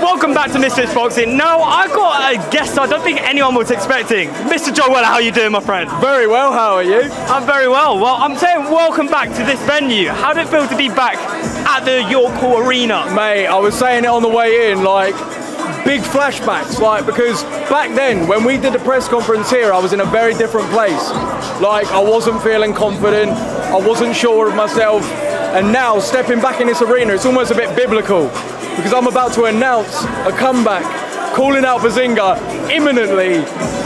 welcome back to Misfits Boxing. Now, I got a guest I don't think anyone was expecting. Mr. Joe Weller, how you doing, my friend? Very well, how are you? I'm very well. Well, I'm saying welcome back to this venue. How did it feel to be back at the York Hall Arena? Mate, I was saying it on the way in, like, big flashbacks, like, because back then, when we did the press conference here, I was in a very different place. Like, I wasn't feeling confident, I wasn't sure of myself, and now, stepping back in this arena, it's almost a bit biblical, because I'm about to announce a comeback, calling out Behzinga imminently,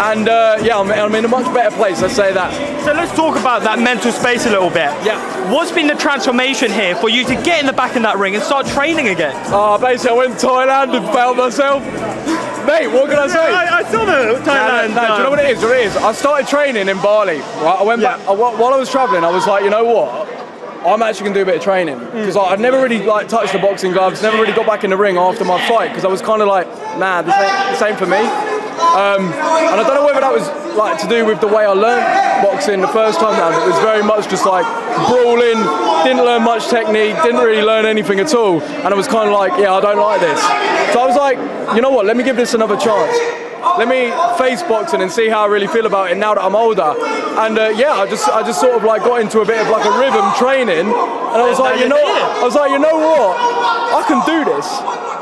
and yeah, I'm in a much better place, let's say that. So let's talk about that mental space a little bit. Yeah. What's been the transformation here for you to get in the back in that ring and start training again? Basically, I went to Thailand and found myself. Mate, what can I say? I saw the Thailand. No, do you know what it is? I started training in Bali. Right? I went back, while I was traveling, I was like, you know what? I'm actually going to do a bit of training, because I'd never really touched the boxing gloves, never really got back in the ring after my fight, because I was kind of like, nah, this ain't for me. And I don't know whether that was like to do with the way I learned boxing the first time round. It was very much just like brawling, didn't learn much technique, didn't really learn anything at all, and I was kind of like, yeah, I don't like this. So I was like, you know what, let me give this another chance. Let me face boxing and see how I really feel about it now that I'm older. And yeah, I just sort of like got into a bit of like a rhythm training, and I was like, you know what, I can do this.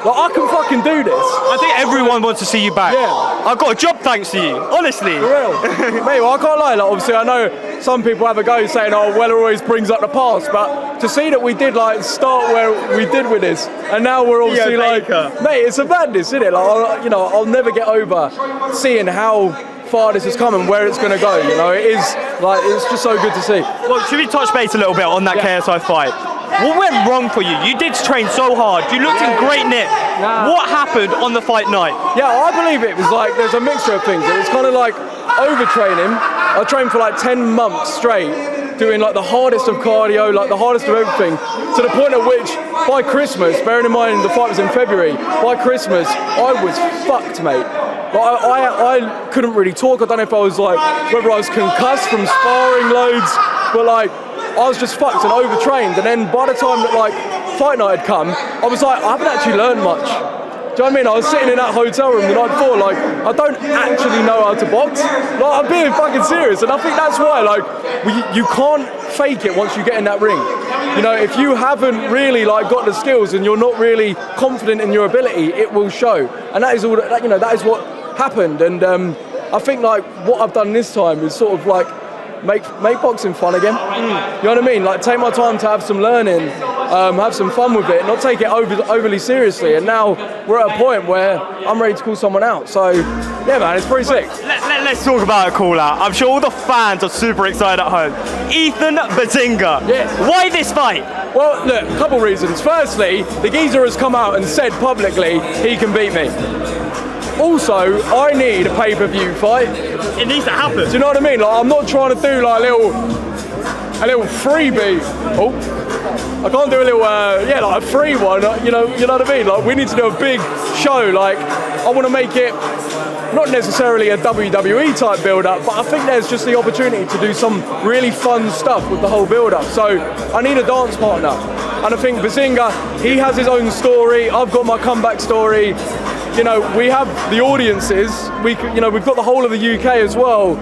Like, I can fucking do this. I think everyone wants to see you back. Yeah. I've got a job thanks to you, honestly. For real. Mate, well, I can't lie, like, obviously I know some people have a go saying, oh, Weller always brings up the past, but to see that we did like start where we did with this, and now we're obviously like, mate, it's a madness, isn't it? Like, I'll never get over seeing how far this has come and where it's going to go. It is like, it's just so good to see. Well, should we touch base a little bit on that KSI fight? What went wrong for you? You did train so hard. You looked in great nick. What happened on the fight night? Yeah, I believe it was like, there's a mixture of things. It was kind of like overtraining. I trained for like 10 months straight, doing like the hardest of cardio, like the hardest of everything, to the point at which by Christmas, bearing in mind the fight was in February, by Christmas I was fucked, mate. Like, I couldn't really talk. I don't know if I was like, whether I was concussed from sparring loads, but like, I was just fucked and overtrained. And then by the time that like fight night had come, I was like, I haven't actually learned much. Do you know what I mean? I was sitting in that hotel room the night before, like, I don't actually know how to box. Like, I'm being fucking serious, and I think that's why, like, you can't fake it once you get in that ring. If you haven't really like got the skills and you're not really confident in your ability, it will show. And that is all that, that is what happened. And I think like what I've done this time is sort of like make boxing fun again. You know what I mean? Like, take my time to have some learning, have some fun with it, not take it overly seriously. And now we're at a point where I'm ready to call someone out. So yeah, man, it's pretty sick. Let's talk about a call out. I'm sure all the fans are super excited at home. Ethan Behzinga. Yes. Why this fight? Well, look, a couple reasons. Firstly, the geezer has come out and said publicly he can beat me. Also, I need a pay-per-view fight. It needs to happen. Do you know what I mean? Like, I'm not trying to do like a little freebie. Oh, I can't do a little, like a free one. You know what I mean? Like, we need to do a big show. Like, I want to make it not necessarily a WWE type build-up, but I think there's just the opportunity to do some really fun stuff with the whole build-up. So I need a dance partner, and I think Behzinga, he has his own story. I've got my comeback story. We have the audiences. We've got the whole of the UK as well.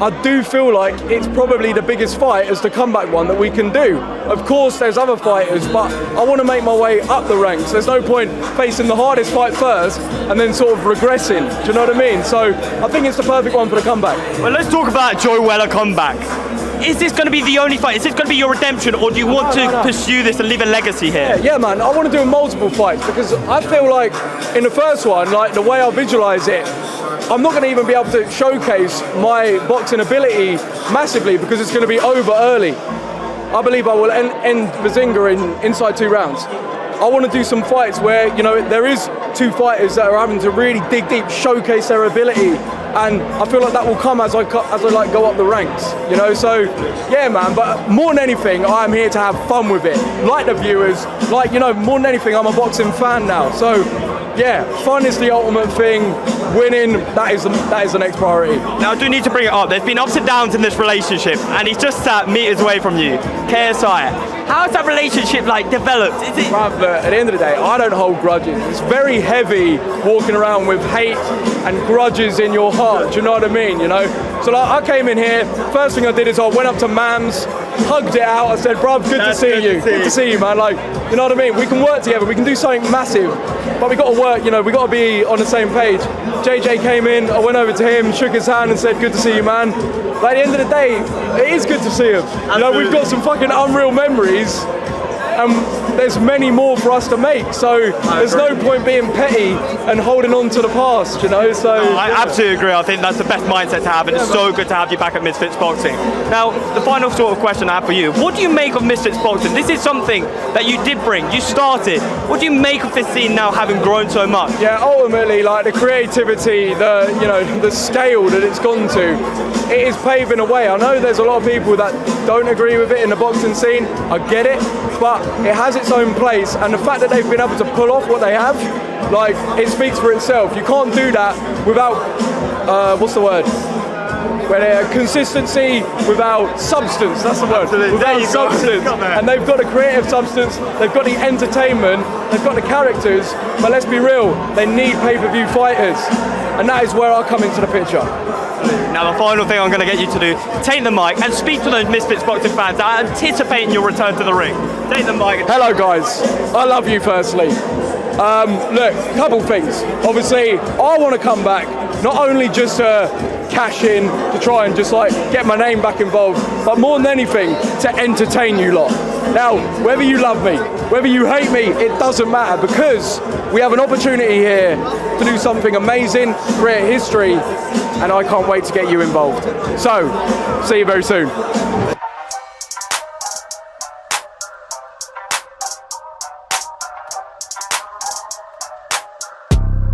I do feel like it's probably the biggest fight as the comeback one that we can do. Of course, there's other fighters, but I want to make my way up the ranks. There's no point facing the hardest fight first and then sort of regressing. Do you know what I mean? So I think it's the perfect one for the comeback. Well, let's talk about Joe Weller comeback. Is this going to be the only fight? Is this going to be your redemption, or do you want to pursue this and leave a legacy here? Yeah, man, I want to do multiple fights, because I feel like in the first one, like the way I visualize it, I'm not going to even be able to showcase my boxing ability massively, because it's going to be over early. I believe I will end Behzinga inside 2 rounds. I want to do some fights where, there is 2 fighters that are having to really dig deep, showcase their ability, and I feel like that will come as I like go up the ranks, So yeah, man. But more than anything, I'm here to have fun with it, like the viewers, like more than anything, I'm a boxing fan now. So yeah, fun is the ultimate thing. Winning, that is the next priority. Now I do need to bring it up. There's been ups and downs in this relationship, and he's just sat meters away from you. KSI, how's that relationship like developed? Is it? Bruv, at the end of the day, I don't hold grudges. It's very heavy walking around with hate and grudges in your heart. Do you know what I mean? You know. So like, I came in here. First thing I did is I went up to Mams, hugged it out. I said, "Bruv, good to see you. Good to see you, man. Like, you know what I mean? We can work together. We can do something massive, but we got to work. You know, we got to be on the same page." JJ came in. I went over to him, shook his hand, and said, "Good to see you, man." Like, at the end of the day, it is good to see him. You know, we've got some fucking unreal memories. There's many more for us to make, so there's no point being petty and holding on to the past, you know. So I absolutely agree. I think that's the best mindset to have, and it's so good to have you back at Misfits Boxing. Now, the final sort of question I have for you: what do you make of Misfits Boxing? This is something that you did bring. You started. What do you make of this scene now, having grown so much? Yeah, ultimately, like the creativity, the scale that it's gone to, it is paving a way. I know there's a lot of people that don't agree with it in the boxing scene. I get it, but it has its own place, and the fact that they've been able to pull off what they have, like, it speaks for itself. You can't do that without what's the word? Consistency without substance. That's the word. Without substance. And they've got the creative substance, they've got the entertainment, they've got the characters, but let's be real, they need pay-per-view fighters, and that is where I come into the picture. Now the final thing I'm going to get you to do, take the mic and speak to those Misfits Boxing fans that are anticipating your return to the ring. Take the mic. Hello guys, I love you firstly. Look, couple things. Obviously, I want to come back, not only just to cash in, to try and just like get my name back involved, but more than anything, to entertain you lot. Now, whether you love me, whether you hate me, it doesn't matter, because we have an opportunity here to do something amazing, create history, and I can't wait to get you involved. So, see you very soon.